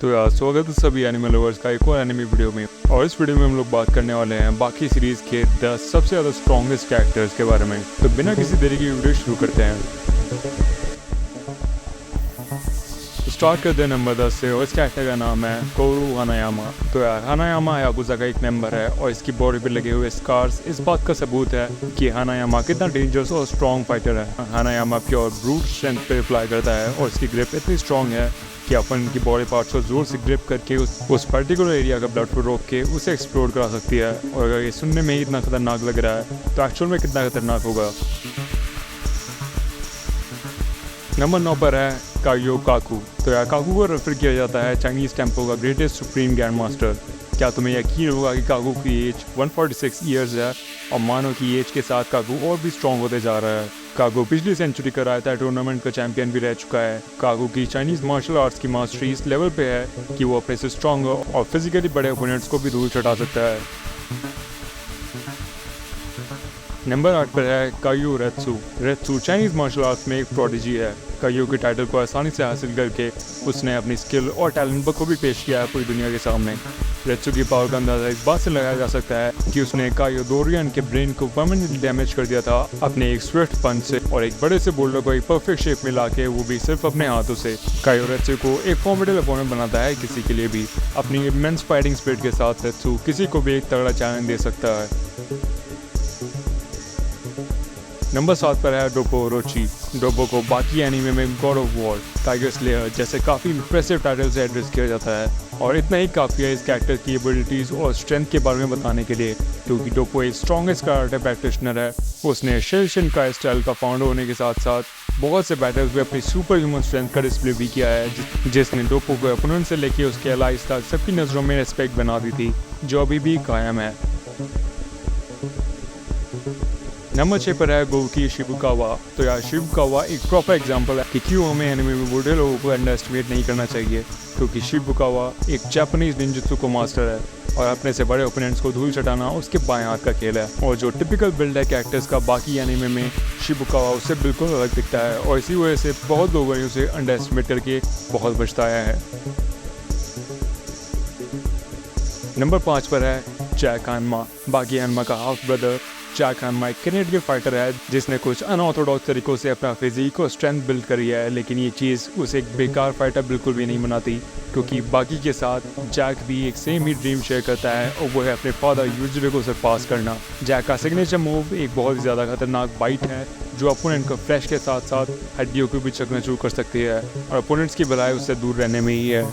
तो यार स्वागत है सभी एनिमे लवर्स का एक और एनिमे वीडियो में। और इस वीडियो में हम लोग बात करने वाले हैं बाकी सीरीज के 10 सबसे ज़्यादा स्ट्रॉन्गेस्ट कैरेक्टर्स के बारे में। तो बिना किसी देरी की वीडियो शुरू करते हैं। स्टार्ट करते हैं नंबर 10 से और इस कैरेक्टर का नाम है कोरू हानायामा। तो यार हानायामा याकुजा का एक मेंबर है और इसकी बॉडी पे लगे हुए स्कार्स इस बात का सबूत है कि हानायामा कितना डेंजरस और स्ट्रॉन्ग फाइटर है। हानायामा प्योर ब्रूट स्ट्रेंथ पे रिप्लाई करता है और इसकी ग्रिप इतनी स्ट्रॉन्ग है कि अपन की बॉडी पार्ट्स को जोर से ग्रिप करके उस पर्टिकुलर एरिया का ब्लड फ्लो रोक के उसे एक्सप्लोर करा सकती है। और अगर ये सुनने में ही इतना खतरनाक लग रहा है तो एक्चुअल में कितना खतरनाक होगा। नंबर 9 पर है कायो काकू। तो यार काकू को रेफर किया जाता है चाइनीज टेम्पो का ग्रेटेस्ट सुप्रीम ग्रैंड मास्टर। क्या तुम्हें यकीन होगा कि काकू की एज 146 ईयर्स है और मानो की एज के साथ काकू और भी स्ट्रॉन्ग होते जा रहा है। काकू पिछली सेंचुरी का रायता टूर्नामेंट का चैंपियन भी रह चुका है। काकू की चाइनीज मार्शल आर्ट्स की मास्टरी इस लेवल पे है कि वो अपने से स्ट्रॉन्ग और फिजिकली बड़े ओपोनेंट्स को भी दूर चढ़ा सकता है। नंबर 8 पर है कायू रेत्सु। रेत्सु चाइनीज मार्शल आर्ट्स में एक प्रोडिजी है। कायू के टाइटल को आसानी से हासिल करके उसने अपनी स्किल और टैलेंट को भी पेश किया है पूरी दुनिया के सामने। रेत्सु की पावर का अंदाजा इस बात से लगाया जा सकता है कि उसने कायो डोरियन के ब्रेन को परमानेंटली डैमेज कर दिया था अपने एक स्विफ्ट पंच से और एक बड़े से बोल्डर को एक परफेक्ट शेप में लाके वो भी सिर्फ अपने हाथों से। कायो रेत्सु को एक फॉर्मिडेबल अपोनेंट बनाता है किसी के लिए भी। अपनी इमेंस फाइटिंग स्पिरिट के साथ रेत्सु किसी को भी एक तगड़ा चैलेंज दे सकता है। नंबर 7 पर है डोपो ओरोची। डोपो को बाकी एनीमे में God of war, tiger slayer जैसे काफ़ी इंप्रेसिव टाइटल से एड्रेस किया जाता है और इतना ही काफ़ी है इस कैरेक्टर की एबिलिटीज़ और स्ट्रेंथ के बारे में बताने के लिए, क्योंकि डोपो एक स्ट्रॉन्गेस्ट कराटे प्रैक्टिशनर है। उसने शिनकाई स्टाइल का फाउंडर होने के साथ साथ बहुत से बैटल्स में अपनी सुपर ह्यूमन स्ट्रेंथ का डिस्प्ले भी किया है, जिसने डोपो को अपोनेंट से लेके उसके एलाइज तक सबकी नज़रों में रिस्पेक्ट बना दी थी, जो अभी भी कायम है। नंबर 6 पर है गोकी शिबुकावा। तो यार शिबुकावा एक प्रॉपर एग्जांपल है कि क्यों हमें एनिमे में बूढ़े लोगों को अंडर एस्टिमेट नहीं करना चाहिए, क्योंकि शिबुकावा एक जापानीज निंजुत्सु को मास्टर है और अपने से बड़े ओपोनेंट्स को धूल चटाना उसके बाएं हाथ का खेल है। और जो टिपिकल बिल्ड है कैरेक्टर्स का बाकी एनिमे में शिबुकावा उससे बिल्कुल अलग दिखता है और इसी वजह से बहुत लोगों ने उसे अंडर एस्टिमेट करके बहुत पछताया है। नंबर 5 पर है जैक हानमा। बाकी हानमा का हाफ ब्रदर जैक हानमा एक कैनेडियन फाइटर है जिसने कुछ अनऑर्थोडॉक्स तरीकों से अपना फिजिक और स्ट्रेंथ बिल्ड करी है, लेकिन ये चीज़ उसे एक बेकार फाइटर बिल्कुल भी नहीं बनाती, क्योंकि बाकी के साथ जैक भी एक सेम ही ड्रीम शेयर करता है और वो है अपने फादर यूजिरो को सरपास करना। जैक का सिग्नेचर मूव एक बहुत ही ज़्यादा खतरनाक बाइट है जो अपोनेंट को फ्लैश के साथ साथ हड्डियों को भी चकनाचूर कर सकती है और अपोनेंट्स की भलाई उससे दूर रहने में ही है।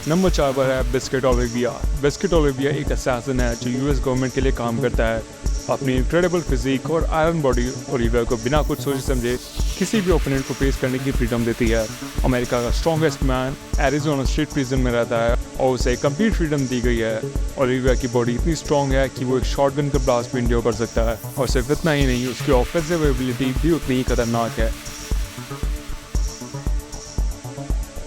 नंबर 4 पर है बिस्किट ओलिविया। बिस्किट ओलिविया एक असैसिन है जो यूएस गवर्नमेंट के लिए काम करता है। अपनी इनक्रेडिबल फिजिक और आयरन बॉडी ओलिविया को बिना कुछ सोचे समझे किसी भी ओपोनेंट को फेस करने की फ्रीडम देती है। अमेरिका का strongest man Arizona state prison में रहता है और उसे कंप्लीट फ्रीडम दी गई है। ओलिविया की बॉडी इतनी स्ट्रॉन्ग है कि वो एक शॉटगन का ब्लास्ट भी इंड्योर कर सकता है और सिर्फ इतना ही नहीं, उसकी ऑफेंसिव एबिलिटी भी उतनी ही खतरनाक है।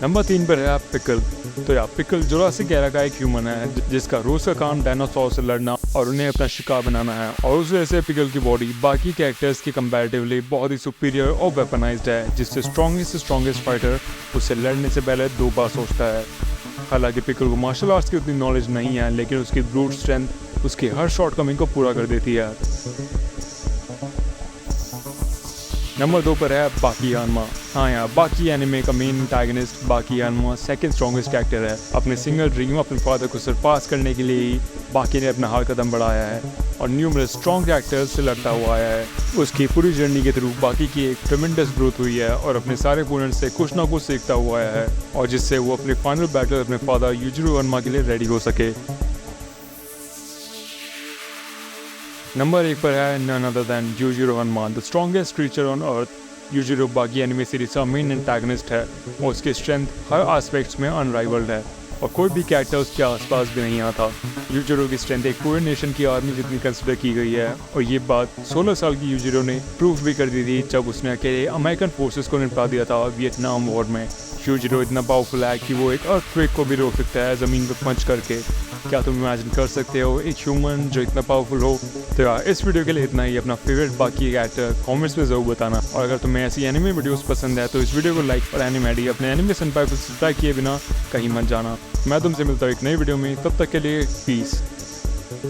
नंबर 3 पर है पिकल। तो यार पिकल जुरासिक एरा का एक ह्यूमन है जिसका रोज का काम डायनासोर से लड़ना और उन्हें अपना शिकार बनाना है और उस वजह से पिकल की बॉडी बाकी कैरेक्टर्स की कंपैरेटिवली बहुत ही सुपीरियर और वेपनाइज्ड है, जिससे स्ट्रॉन्गेस्ट फाइटर उससे लड़ने से पहले 2 बार सोचता है। हालांकि पिकल को मार्शल आर्ट्स की उतनी नॉलेज नहीं है, लेकिन उसकी ब्रूट स्ट्रेंथ उसकी हर शॉर्ट कमिंग को पूरा कर देती है। नंबर 2 पर है बाकी हानमा। हाँ यार बाकी एनिमे का मेन एंटागनिस्ट बाकी हानमा सेकंड स्ट्रॉन्गेस्ट कैरेक्टर है। अपने सिंगल ड्रीम अपने फादर को सरपास करने के लिए ही बाकी ने अपना हाथ कदम बढ़ाया है और न्यूमरस स्ट्रॉन्ग कैरेक्टर्स से लड़ता हुआ आया है। उसकी पूरी जर्नी के थ्रू बाकी की एक ट्रेमेंडस ग्रोथ हुई है और अपने सारे ओपोनेंट से कुछ ना कुछ सीखता हुआ आया है और जिससे वो अपने फाइनल बैटल अपने फादर यूजिरो हानमा के लिए रेडी हो सके। नंबर 1 पर है none other than Yujiro हानमा, the strongest creature on earth. Yujiro बाकी एनिमे सीरीज का मेन एंटागनिस्ट है और उसकी स्ट्रेंथ हर एस्पेक्ट्स में अनराइवल्ड है और कोई भी कैरेक्टर उसके आसपास भी नहीं आता। यूजिरो की स्ट्रेंथ एक पूरे नेशन की आर्मी जितनी कंसिडर की गई है और ये बात 16 साल की यूजिरो ने प्रूव भी कर दी थी जब उसने अकेले अमेरिकन फोर्सेस को निपटा दिया था वियतनाम वॉर में। यूजिरो इतना पावरफुल है कि वो एक अर्थक्वेक को भी रोक सकता है ज़मीन पर पंच करके। क्या तुम इमेजिन कर सकते हो एक ह्यूमन जो इतना पावरफुल हो तो यार इस वीडियो के लिए इतना ही। अपना फेवरेट बाकी एक्टर कमेंट्स में ज़रूर बताना, और अगर तुम्हें ऐसी एनिमे वीडियोस पसंद है तो इस वीडियो को लाइक और एनिमेडी अपने एनिमेशन पर सब्सक्राइब किए बिना कहीं मत जाना। मैं तुमसे मिलता हूँ एक नई वीडियो में, तब तक के लिए पीस।